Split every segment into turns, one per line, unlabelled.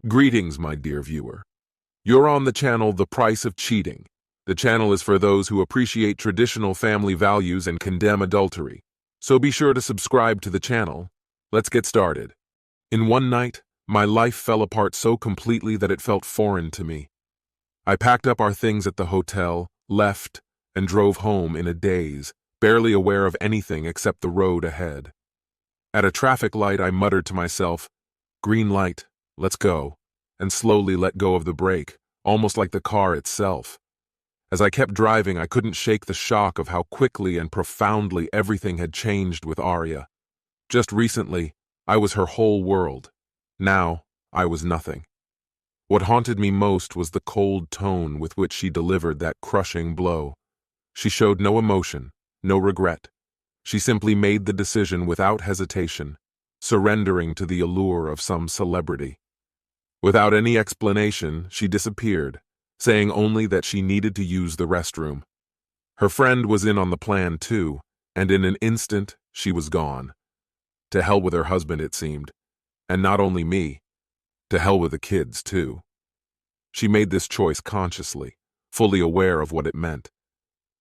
Greetings, my dear viewer. You're on the channel The Price of Cheating. The channel is for those who appreciate traditional family values and condemn adultery. So be sure to subscribe to the channel. Let's get started. In one night, my life fell apart so completely that it felt foreign to me. I packed up our things at the hotel, left, and drove home in a daze, barely aware of anything except the road ahead. At a traffic light, I muttered to myself, "Green light, let's go," and slowly let go of the brake, almost like the car itself. As I kept driving, I couldn't shake the shock of how quickly and profoundly everything had changed with Arya. Just recently, I was her whole world. Now, I was nothing. What haunted me most was the cold tone with which she delivered that crushing blow. She showed no emotion, no regret. She simply made the decision without hesitation, surrendering to the allure of some celebrity. Without any explanation, she disappeared, saying only that she needed to use the restroom. Her friend was in on the plan too, and in an instant, she was gone. To hell with her husband, it seemed. And not only me, to hell with the kids too. She made this choice consciously, fully aware of what it meant.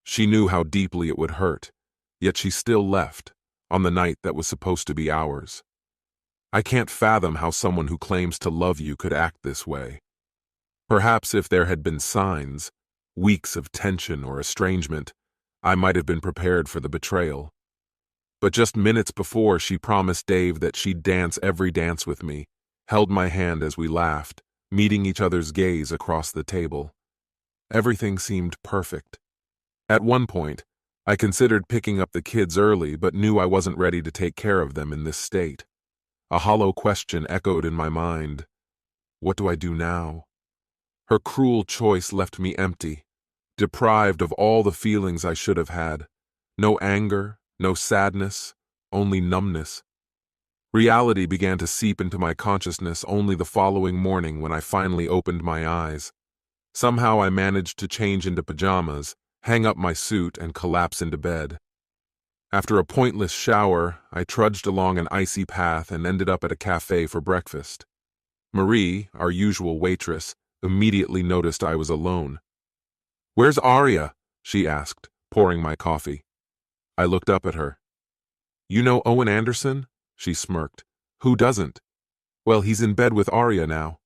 She knew how deeply it would hurt, yet she still left, on the night that was supposed to be ours. I can't fathom how someone who claims to love you could act this way. Perhaps if there had been signs, weeks of tension or estrangement, I might have been prepared for the betrayal. But just minutes before, she promised Dave that she'd dance every dance with me, held my hand as we laughed, meeting each other's gaze across the table. Everything seemed perfect. At one point, I considered picking up the kids early, but knew I wasn't ready to take care of them in this state. A hollow question echoed in my mind. What do I do now? Her cruel choice left me empty, deprived of all the feelings I should have had. No anger, no sadness, only numbness. Reality began to seep into my consciousness only the following morning when I finally opened my eyes. Somehow I managed to change into pajamas, hang up my suit, and collapse into bed. After a pointless shower, I trudged along an icy path and ended up at a cafe for breakfast. Marie, our usual waitress, immediately noticed I was alone. "Where's Arya?" she asked, pouring my coffee. I looked up at her. "You know Owen Anderson?" she smirked. "Who doesn't?" "Well, he's in bed with Arya now."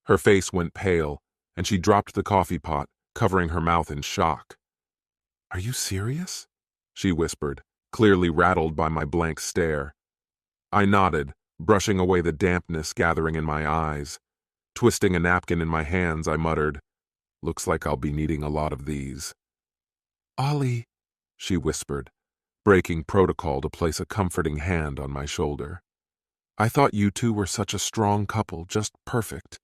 Her face went pale, and she dropped the coffee pot, covering her mouth in shock. "Are you serious?" she whispered, clearly rattled by my blank stare. I nodded, brushing away the dampness gathering in my eyes. Twisting a napkin in my hands, I muttered, "Looks like I'll be needing a lot of these." "Ollie," she whispered, breaking protocol to place a comforting hand on my shoulder. "I thought you two were such a strong couple, just perfect."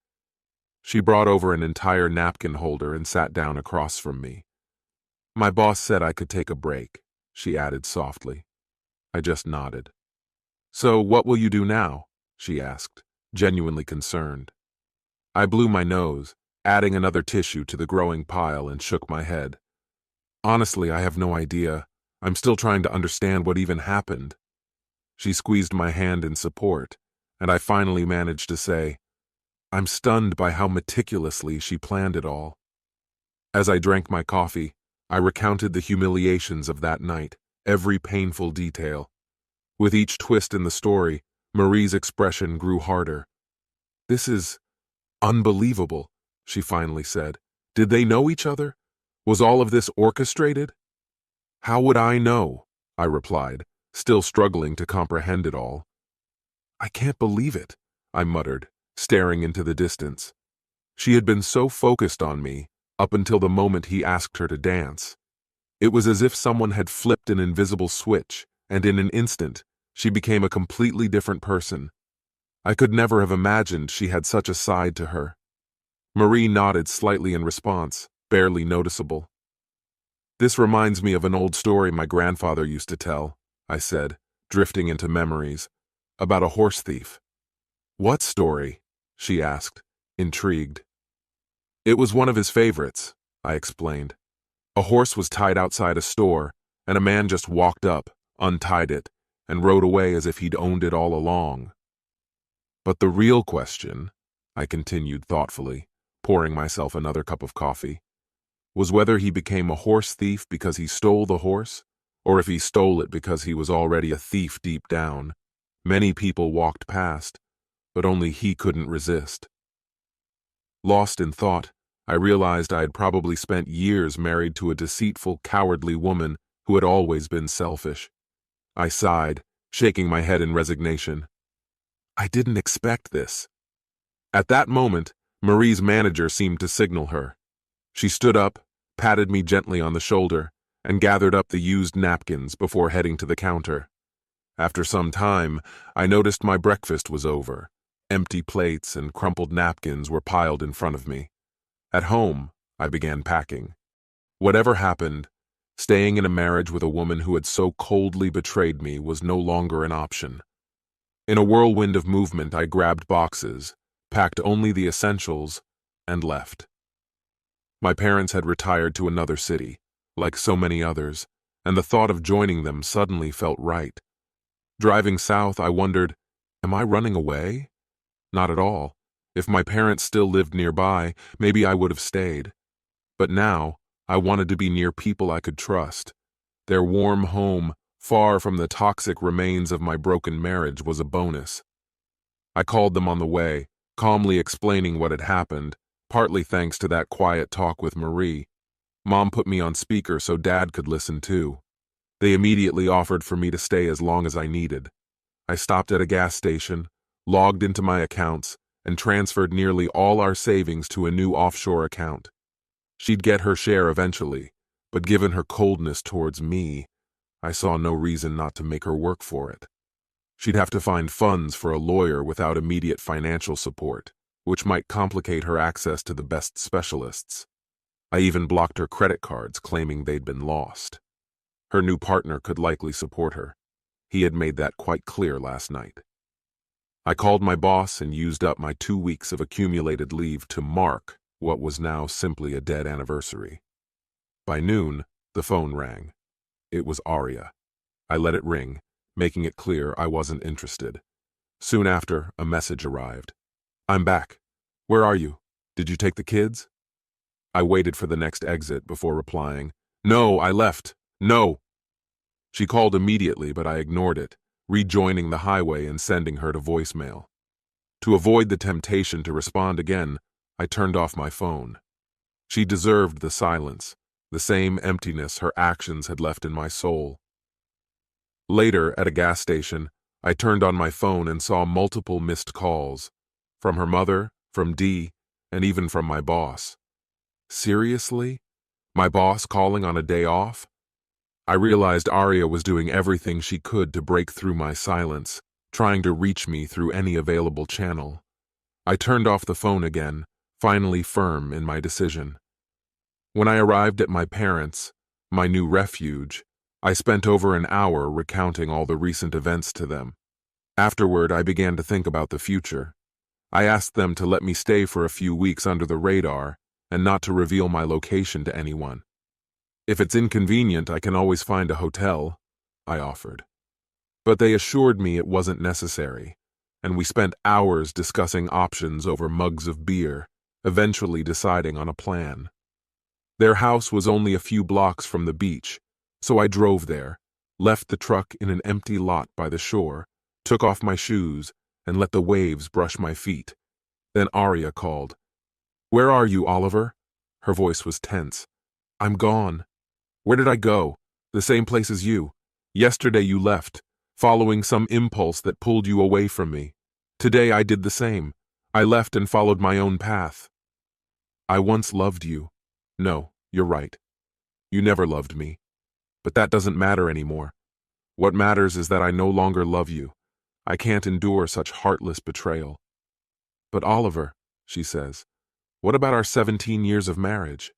She brought over an entire napkin holder and sat down across from me. "My boss said I could take a break," she added softly. I just nodded. "So what will you do now?" she asked, genuinely concerned. I blew my nose, adding another tissue to the growing pile, and shook my head. "Honestly, I have no idea. I'm still trying to understand what even happened." She squeezed my hand in support, and I finally managed to say, "I'm stunned by how meticulously she planned it all." As I drank my coffee, I recounted the humiliations of that night, every painful detail. With each twist in the story, Marie's expression grew harder. "This is unbelievable," she finally said. "Did they know each other? Was all of this orchestrated?" "How would I know?" I replied, still struggling to comprehend it all. "I can't believe it," I muttered, staring into the distance. She had been so focused on me, up until the moment he asked her to dance. It was as if someone had flipped an invisible switch, and in an instant, she became a completely different person. I could never have imagined she had such a side to her. Marie nodded slightly in response, barely noticeable. "This reminds me of an old story my grandfather used to tell," I said, drifting into memories, "about a horse thief." "What story?" she asked, intrigued. "It was one of his favorites," I explained. "A horse was tied outside a store, and a man just walked up, untied it, and rode away as if he'd owned it all along." "But the real question," I continued thoughtfully, pouring myself another cup of coffee, was whether he became a horse thief because he stole the horse, or if he stole it because he was already a thief deep down. Many people walked past, but only he couldn't resist. Lost in thought, I realized I had probably spent years married to a deceitful, cowardly woman who had always been selfish. I sighed, shaking my head in resignation. I didn't expect this. At that moment, Marie's manager seemed to signal her. She stood up, patted me gently on the shoulder, and gathered up the used napkins before heading to the counter. After some time, I noticed my breakfast was over. Empty plates and crumpled napkins were piled in front of me. At home, I began packing. Whatever happened, staying in a marriage with a woman who had so coldly betrayed me was no longer an option. In a whirlwind of movement, I grabbed boxes, packed only the essentials, and left. My parents had retired to another city, like so many others, and the thought of joining them suddenly felt right. Driving south, I wondered, am I running away? Not at all. If my parents still lived nearby, maybe I would have stayed. But now, I wanted to be near people I could trust. Their warm home, far from the toxic remains of my broken marriage, was a bonus. I called them on the way, calmly explaining what had happened, partly thanks to that quiet talk with Marie. Mom put me on speaker so Dad could listen too. They immediately offered for me to stay as long as I needed. I stopped at a gas station, logged into my accounts, and transferred nearly all our savings to a new offshore account. She'd get her share eventually, but given her coldness towards me, I saw no reason not to make her work for it. She'd have to find funds for a lawyer without immediate financial support, which might complicate her access to the best specialists. I even blocked her credit cards, claiming they'd been lost. Her new partner could likely support her. He had made that quite clear last night. I called my boss and used up my 2 weeks of accumulated leave to mark what was now simply a dead anniversary. By noon, the phone rang. It was Aria. I let it ring, making it clear I wasn't interested. Soon after, a message arrived. I'm back. Where are you? Did you take the kids? I waited for the next exit before replying. No, I left. No. She called immediately, but I ignored it, rejoining the highway and sending her to voicemail. To avoid the temptation to respond again, I turned off my phone. She deserved the silence, the same emptiness her actions had left in my soul. Later, at a gas station, I turned on my phone and saw multiple missed calls. From her mother, from Dee, and even from my boss. Seriously? My boss calling on a day off? I realized Aria was doing everything she could to break through my silence, trying to reach me through any available channel. I turned off the phone again, finally firm in my decision. When I arrived at my parents', my new refuge, I spent over an hour recounting all the recent events to them. Afterward, I began to think about the future. I asked them to let me stay for a few weeks under the radar and not to reveal my location to anyone. If it's inconvenient, I can always find a hotel, I offered. But they assured me it wasn't necessary, and we spent hours discussing options over mugs of beer, eventually deciding on a plan. Their house was only a few blocks from the beach, so I drove there, left the truck in an empty lot by the shore, took off my shoes, and let the waves brush my feet. Then Aria called. Where are you, Oliver? Her voice was tense. I'm gone. Where did I go? The same place as you. Yesterday you left, following some impulse that pulled you away from me. Today I did the same. I left and followed my own path. I once loved you. No, you're right. You never loved me. But that doesn't matter anymore. What matters is that I no longer love you. I can't endure such heartless betrayal. But Oliver, she says, what about our 17 years of marriage?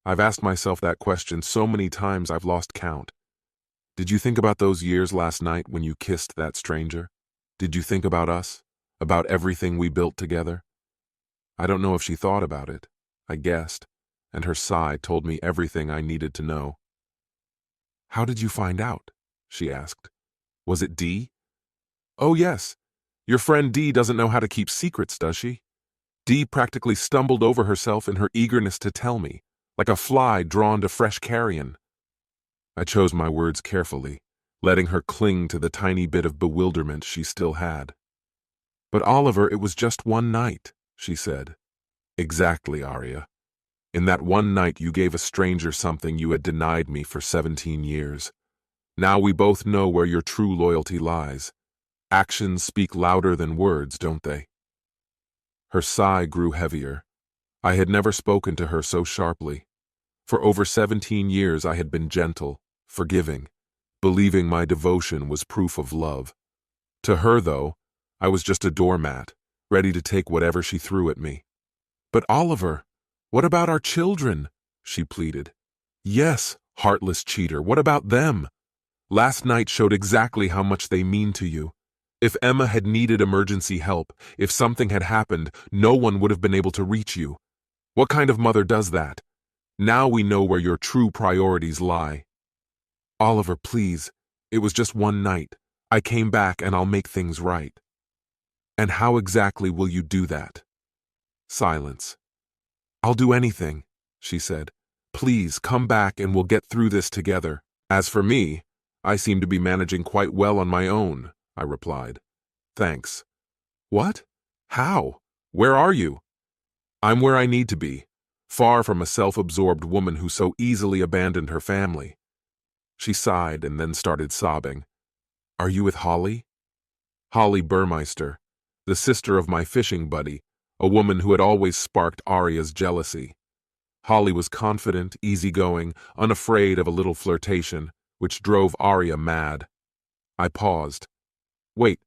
I've asked myself that question so many times I've lost count. Did you think about those years last night when you kissed that stranger? Did you think about us? About everything we built together? I don't know if she thought about it. I guessed, and her sigh told me everything I needed to know. How did you find out? She asked. Was it Dee? Oh yes. Your friend Dee doesn't know how to keep secrets, does she? Dee practically stumbled over herself in her eagerness to tell me, like a fly drawn to fresh carrion. I chose my words carefully, letting her cling to the tiny bit of bewilderment she still had. "But Oliver, it was just one night," she said. "Exactly, Arya. In that one night you gave a stranger something you had denied me for 17 years. Now we both know where your true loyalty lies. Actions speak louder than words, don't they?" Her sigh grew heavier. I had never spoken to her so sharply. For over 17 years I had been gentle, forgiving, believing my devotion was proof of love. To her, though, I was just a doormat, ready to take whatever she threw at me. "But Oliver, what about our children?" she pleaded. "Yes, heartless cheater, what about them? Last night showed exactly how much they mean to you. If Emma had needed emergency help, if something had happened, no one would have been able to reach you. What kind of mother does that? Now we know where your true priorities lie. Oliver, please, it was just one night. I came back and I'll make things right." "And how exactly will you do that?" Silence. "I'll do anything," she said. "Please, come back and we'll get through this together. As for me, I seem to be managing quite well on my own," I replied. "Thanks." "What? How? Where are you?" "I'm where I need to be, far from a self-absorbed woman who so easily abandoned her family." She sighed and then started sobbing. "Are you with Holly?" Holly Burmeister, the sister of my fishing buddy, a woman who had always sparked Arya's jealousy. Holly was confident, easygoing, unafraid of a little flirtation, which drove Arya mad. I paused. "Wait,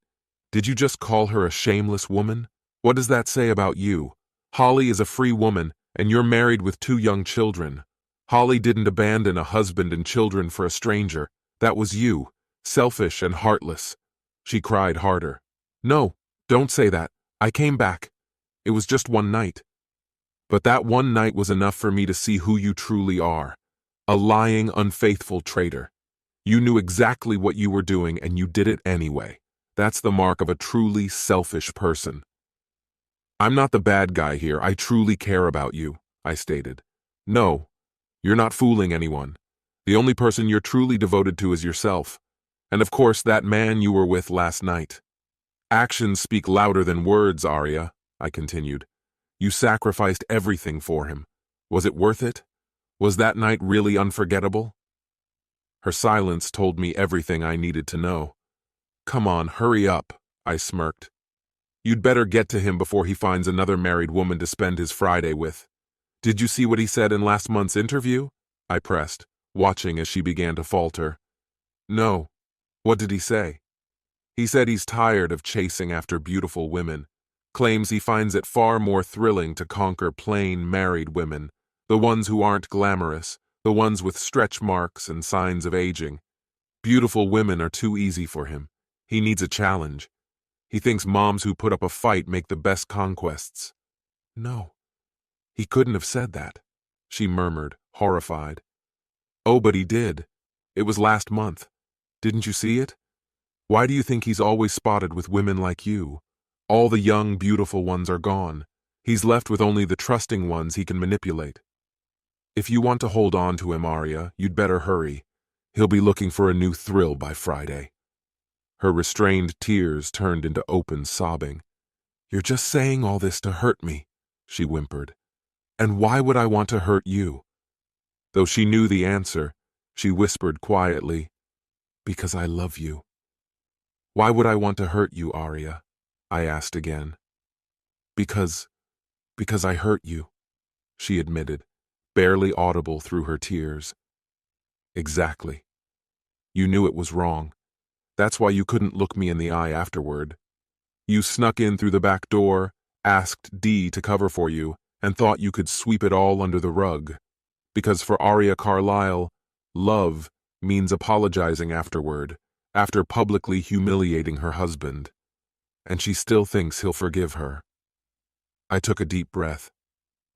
did you just call her a shameless woman? What does that say about you? Holly is a free woman, and you're married with 2 young children. Holly didn't abandon a husband and children for a stranger. That was you, selfish and heartless." She cried harder. "No, don't say that. I came back. It was just one night. But that one night was enough for me to see who you truly are. A lying, unfaithful traitor. You knew exactly what you were doing and you did it anyway. That's the mark of a truly selfish person." "I'm not the bad guy here. I truly care about you," I stated. "No, you're not fooling anyone. The only person you're truly devoted to is yourself. And of course, that man you were with last night." "Actions speak louder than words, Arya," I continued. "You sacrificed everything for him. Was it worth it? Was that night really unforgettable?" Her silence told me everything I needed to know. "Come on, hurry up," I smirked. "You'd better get to him before he finds another married woman to spend his Friday with." "Did you see what he said in last month's interview?" I pressed, watching as she began to falter. "No. What did he say?" "He said he's tired of chasing after beautiful women. Claims he finds it far more thrilling to conquer plain, married women, the ones who aren't glamorous, the ones with stretch marks and signs of aging. Beautiful women are too easy for him. He needs a challenge. He thinks moms who put up a fight make the best conquests." "No, he couldn't have said that," she murmured, horrified. "Oh, but he did. It was last month. Didn't you see it? Why do you think he's always spotted with women like you? All the young, beautiful ones are gone. He's left with only the trusting ones he can manipulate. If you want to hold on to him, Arya, you'd better hurry. He'll be looking for a new thrill by Friday." Her restrained tears turned into open sobbing. "You're just saying all this to hurt me," she whimpered. "And why would I want to hurt you?" Though she knew the answer, she whispered quietly, "Because I love you." "Why would I want to hurt you, Arya?" I asked again. Because I hurt you," she admitted, barely audible through her tears. "Exactly. You knew it was wrong. That's why you couldn't look me in the eye afterward. You snuck in through the back door, asked Dee to cover for you, and thought you could sweep it all under the rug. Because for Arya Carlyle, love means apologizing afterward, after publicly humiliating her husband. And she still thinks he'll forgive her." I took a deep breath.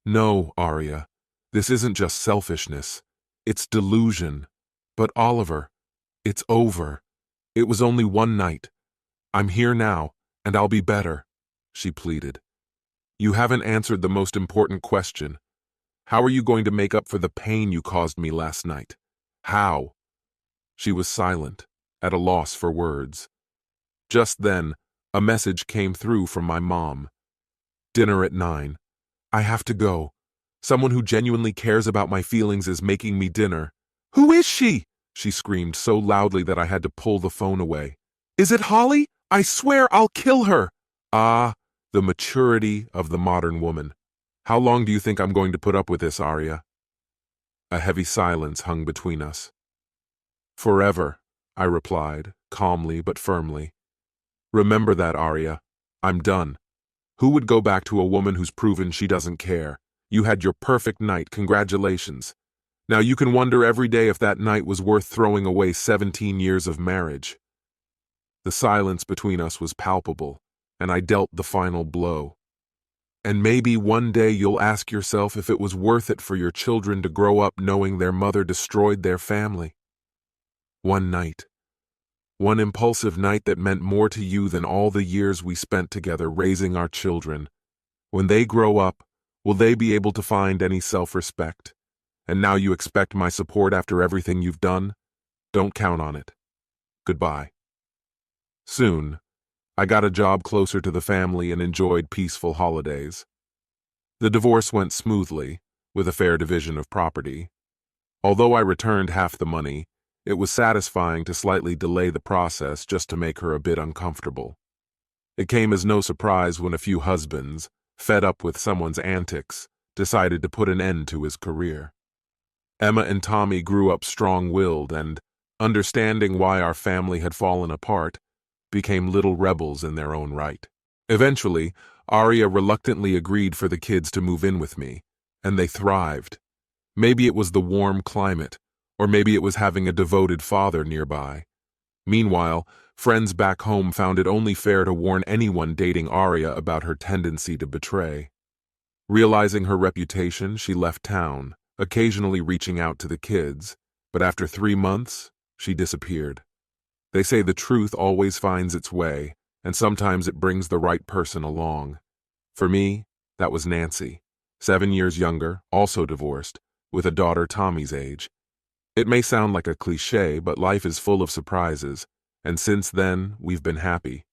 "No, Arya, this isn't just selfishness. It's delusion. But Oliver, it's over. It was only one night. I'm here now, and I'll be better," she pleaded. You haven't answered the most important question. How are you going to make up for the pain you caused me last night? How? She was silent, at a loss for words. Just then, a message came through from my mom. Dinner at 9. I have to go. Someone who genuinely cares about my feelings is making me dinner. Who is she? She screamed so loudly that I had to pull the phone away. Is it Holly? I swear I'll kill her. Ah, the maturity of the modern woman. How long do you think I'm going to put up with this, Arya? A heavy silence hung between us. Forever, I replied, calmly but firmly. Remember that, Arya. I'm done. Who would go back to a woman who's proven she doesn't care? You had your perfect night, congratulations. Now you can wonder every day if that night was worth throwing away 17 years of marriage. The silence between us was palpable, and I dealt the final blow. And maybe one day you'll ask yourself if it was worth it for your children to grow up knowing their mother destroyed their family. One night. One impulsive night that meant more to you than all the years we spent together raising our children. When they grow up, will they be able to find any self-respect? And now you expect my support after everything you've done? Don't count on it. Goodbye. Soon, I got a job closer to the family and enjoyed peaceful holidays. The divorce went smoothly, with a fair division of property. Although I returned half the money, it was satisfying to slightly delay the process just to make her a bit uncomfortable. It came as no surprise when a few husbands, fed up with someone's antics, decided to put an end to his career. Emma and Tommy grew up strong-willed and, understanding why our family had fallen apart, became little rebels in their own right. Eventually, Arya reluctantly agreed for the kids to move in with me, and they thrived. Maybe it was the warm climate, or maybe it was having a devoted father nearby. Meanwhile, friends back home found it only fair to warn anyone dating Arya about her tendency to betray. Realizing her reputation, she left town, occasionally reaching out to the kids, but after 3 months, she disappeared. They say the truth always finds its way, and sometimes it brings the right person along. For me, that was Nancy, 7 years younger, also divorced, with a daughter Tommy's age. It may sound like a cliché, but life is full of surprises, and since then, we've been happy.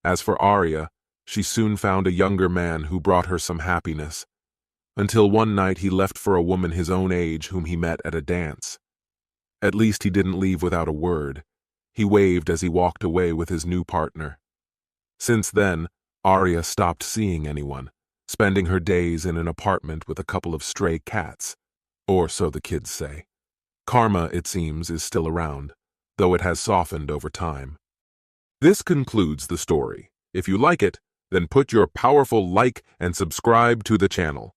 As for Arya, she soon found a younger man who brought her some happiness, until one night he left for a woman his own age whom he met at a dance. At least he didn't leave without a word. He waved as he walked away with his new partner. Since then, Arya stopped seeing anyone, spending her days in an apartment with a couple of stray cats, or so the kids say. Karma, it seems, is still around, though it has softened over time. This concludes the story. If you like it, then put your powerful like and subscribe to the channel.